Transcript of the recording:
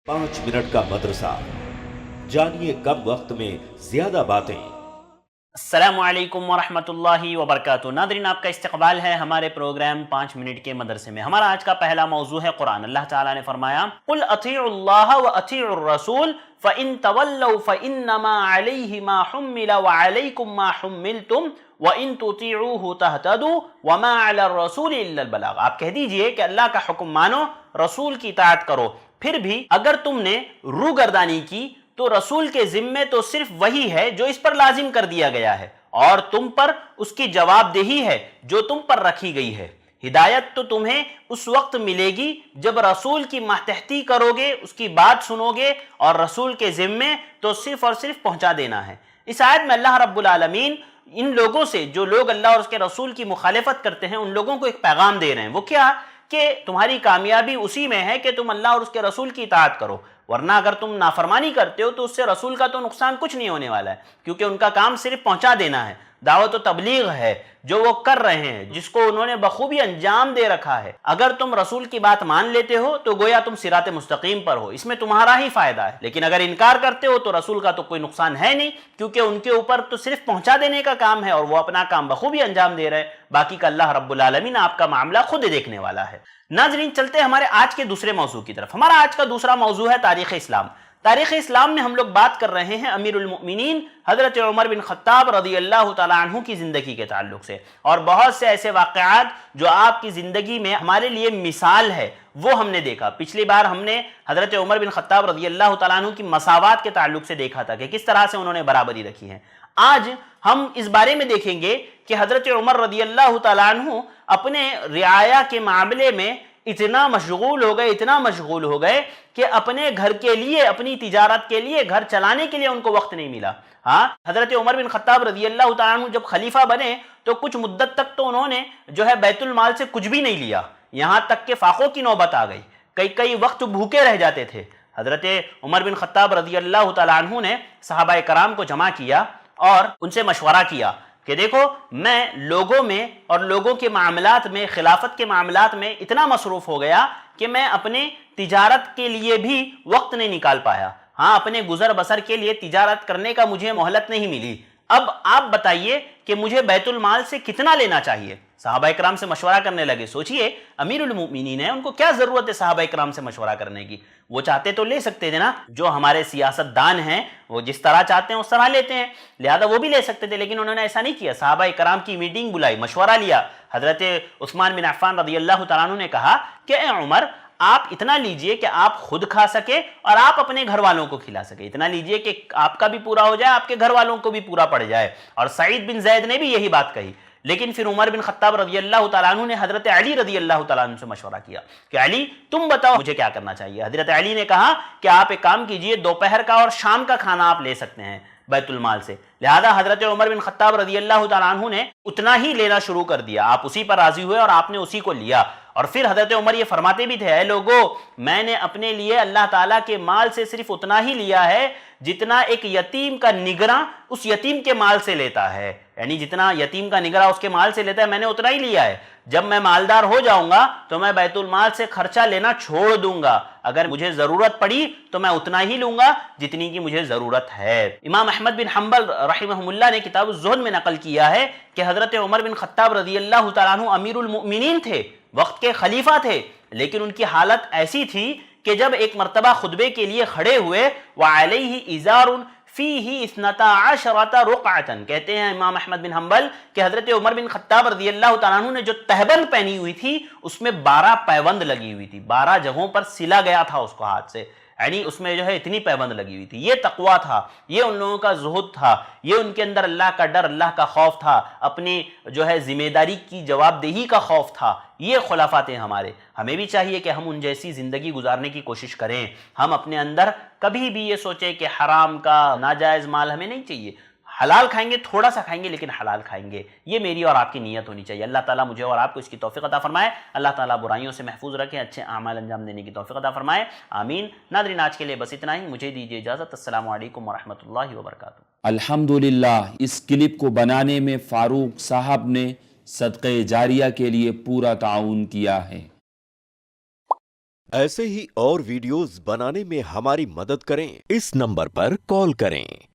5 minute का मदरसा, जानिए कम वक्त में ज्यादा बातें। अस्सलामुअलैकुम वरहमतुल्लाहि वबरकातुहू। नादरीन, आपका इस्तकबाल है हमारे प्रोग्राम 5 मिनट के मदरसे में। हमारा आज का पहला मौजू है कुरान। अल्लाह ताला ने फरमाया, कुल अतीउल्लाह व अतीउर रसूल फ़इन तवल्लौ फ़इन्नमा अलैहि मा हुम्मिल व अलैकुम मा हुम्मिलतुम व इन तुतीऊहु तहतदू व मा अलर रसूल इल्लल बलाग। आप कह दीजिए कि अल्लाह का हुक्म मानो, रसूल की इताअत करो, फिर भी अगर तुमने रूगर्दानी की तो रसूल के जिम्मे तो सिर्फ वही है जो इस पर लाजिम कर दिया गया है, और तुम पर उसकी जवाबदेही है जो तुम पर रखी गई है। हिदायत तो तुम्हें उस वक्त मिलेगी जब रसूल की मातहती करोगे, उसकी बात सुनोगे, और रसूल के जिम्मे तो सिर्फ और सिर्फ पहुंचा देना है। इस आयत में अल्लाह रब्बुल आलमीन इन लोगों से, जो लोग अल्लाह और उसके रसूल की मुखालिफत करते हैं, उन लोगों को एक पैगाम दे रहे हैं। वो क्या? कि तुम्हारी कामयाबी उसी में है कि तुम अल्लाह और उसके रसूल की इताअत करो, वरना अगर तुम नाफरमानी करते हो तो उससे रसूल का तो नुकसान कुछ नहीं होने वाला है, क्योंकि उनका काम सिर्फ पहुंचा देना है। दावत और तबलीग है जो वो कर रहे हैं, जिसको उन्होंने बखूबी अंजाम दे रखा है। अगर तुम रसूल की बात मान लेते हो तो गोया तुम सिराते मुस्तकीम पर हो, इसमें तुम्हारा ही फायदा है। लेकिन अगर इनकार करते हो तो रसूल का तो कोई नुकसान है नहीं, क्योंकि उनके ऊपर तो सिर्फ पहुंचा देने का काम है और वो अपना काम बखूबी अंजाम दे रहे हैं। बाकी का अल्लाह रब्बुल आलमीन आपका मामला खुद देखने वाला है। नाज़रीन, चलते हैं हमारे आज के दूसरे मौजू की तरफ। हमारा आज का दूसरा मौजू है तारीख़ इस्लाम। तारीख़ इस्लाम में हम लोग बात कर रहे हैं अमीरुल मोमिनीन हज़रत उमर बिन ख़त्ताब रज़ियल्लाहु तआला अन्हु की ज़िंदगी के ताल्लुक़ से, और बहुत से ऐसे वाक़यात जो आपकी ज़िंदगी में हमारे लिए मिसाल है, वो हमने देखा। पिछली बार हमने हज़रत उमर बिन ख़त्ताब रज़ियल्लाहु तआला अन्हु की मसावात के ताल्लुक़ से देखा था कि किस तरह से उन्होंने बराबरी रखी है। आज हम इस बारे में देखेंगे कि हज़रत उमर रज़ियल्लाहु तआला अन्हु अपने रियाया के मामले में इतना मशगूल हो गए कि अपने घर के लिए, अपनी तिजारत के लिए, घर चलाने के लिए उनको वक्त नहीं मिला। हाँ, हज़रत उमर बिन ख़त्ताब रज़ियल्लाहु तआला अन्हु जब खलीफा बने तो कुछ मुद्दत तक तो उन्होंने जो है बैतुल माल से कुछ भी नहीं लिया, यहाँ तक कि फाकों की नौबत आ गई, कई वक्त भूखे रह जाते थे। हज़रत उमर बिन ख़त्ताब रज़ियल्लाहु तआला अन्हु ने सहाबाए कराम को जमा किया और उनसे मशवरा किया कि देखो, मैं लोगों में और लोगों के मामलात में, खिलाफत के मामलात में इतना मसरूफ़ हो गया कि मैं अपने तिजारत के लिए भी वक्त नहीं निकाल पाया। हाँ, अपने गुजर बसर के लिए तिजारत करने का मुझे मोहलत नहीं मिली। अब आप बताइए कि मुझे बैतुल माल से कितना लेना चाहिए। सहाबाए किराम से मशवरा करने लगे। सोचिए, अमीरुल मोमिनीन है, उनको क्या ज़रूरत है सहाबाए किराम से मशवरा करने की? वो चाहते तो ले सकते थे ना, जो हमारे सियासतदान हैं वो जिस तरह चाहते हैं उस तरह लेते हैं, लिहाजा वो भी ले सकते थे, लेकिन उन्होंने ऐसा नहीं किया। सहाबाए किराम की मीटिंग बुलाई, मशवरा लिया। हज़रत उस्मान बिन अफ़्फ़ान रज़ियल्लाहु तआला अन्हु ने कहा कि ए उमर, आप इतना लीजिए कि आप खुद खा सके और आप अपने घर वालों को खिला सके। इतना लीजिए कि आपका भी पूरा हो जाए, आपके घर वालों को भी पूरा पड़ जाए। और सईद बिन ज़ैद ने भी यही बात कही। लेकिन फिर उमर बिन ख़त्ताब रज़ियल्लाहु तआला अन्हु ने हज़रत अली रज़ियल्लाहु तआला अन्हु से मशवरा किया कि अली, तुम बताओ मुझे क्या करना चाहिए। हज़रत अली ने कहा कि आप एक काम कीजिए, दोपहर का और शाम का खाना आप ले सकते हैं बैतुल माल से। लिहाजा हज़रत उमर बिन ख़त्ताब रज़ियल्लाहु तआला अन्हु ने उतना ही लेना शुरू कर दिया। आप उसी पर राज़ी हुए और आपने उसी को लिया। और फिर हज़रत उमर ये फरमाते भी थे, ऐ लोगो, मैंने अपने लिए अल्लाह ताला के माल से सिर्फ उतना ही लिया है जितना एक यतीम का निगरां उस यतीम के माल से लेता है। यानी जितना यतीम का निगरां उसके माल से लेता है, मैंने उतना ही लिया है। जब मैं मालदार हो जाऊंगा तो मैं बैतुल माल से खर्चा लेना छोड़ दूंगा। अगर मुझे ज़रूरत पड़ी तो मैं उतना ही लूंगा जितनी की मुझे ज़रूरत है। इमाम अहमद बिन हम्बल रहिमहुल्लाह ने किताब ज़ुहद में नकल किया है कि हज़रत उमर बिन ख़त्ताब रज़ियल्लाहु तआला अन्हु अमीरुल मोमिनीन थे, वक्त के खलीफा थे, लेकिन उनकी हालत ऐसी थी कि जब एक मर्तबा खुतबे के लिए खड़े हुए, व अलैहि इज़ारुन फीही इस्नता अशरता रुक़अतन, कहते हैं इमाम अहमद बिन हम्बल कि हज़रत उमर बिन ख़त्ताब रज़ियल्लाहु तआला अन्हु ने जो तहबंद पहनी हुई थी उसमें 12 पैबंद लगी हुई थी, 12 जगहों पर सिला गया था उसको हाथ से, यानी उसमें जो है इतनी पैबंद लगी हुई थी। ये तकवा था, ये उन लोगों का ज़ुहद था, ये उनके अंदर अल्लाह का डर, अल्लाह का खौफ था, अपनी जो है जिम्मेदारी की जवाबदेही का खौफ था। ये खुलाफा थे हमारे। हमें भी चाहिए कि हम उन जैसी ज़िंदगी गुजारने की कोशिश करें। हम अपने अंदर कभी भी ये सोचें कि हराम का, नाजायज़ माल हमें नहीं चाहिए। हलाल खाएंगे, थोड़ा सा खाएंगे, लेकिन हलाल खाएंगे। ये मेरी और आपकी नीयत होनी चाहिए। अल्लाह ताला मुझे और आपको इसकी तौफीक अता फरमाए। अल्लाह ताला बुराइयों से महफूज रखे, अच्छे आमाल अंजाम देने की तौफीक अता फरमाए। आमीन। नादरीन, आज के लिए बस इतना ही। मुझे दीजिए इजाज़त। अस्सलामु अलैकुम वरहमतुल्लाहि वबरकातुहू। अल्हम्दुलिल्लाह, इस क्लिप को बनाने में फ़ारूक साहब ने सदक़े जारिया के लिए पूरा ताउन किया है। ऐसे ही और वीडियोस बनाने में हमारी मदद करें, इस नंबर पर कॉल करें।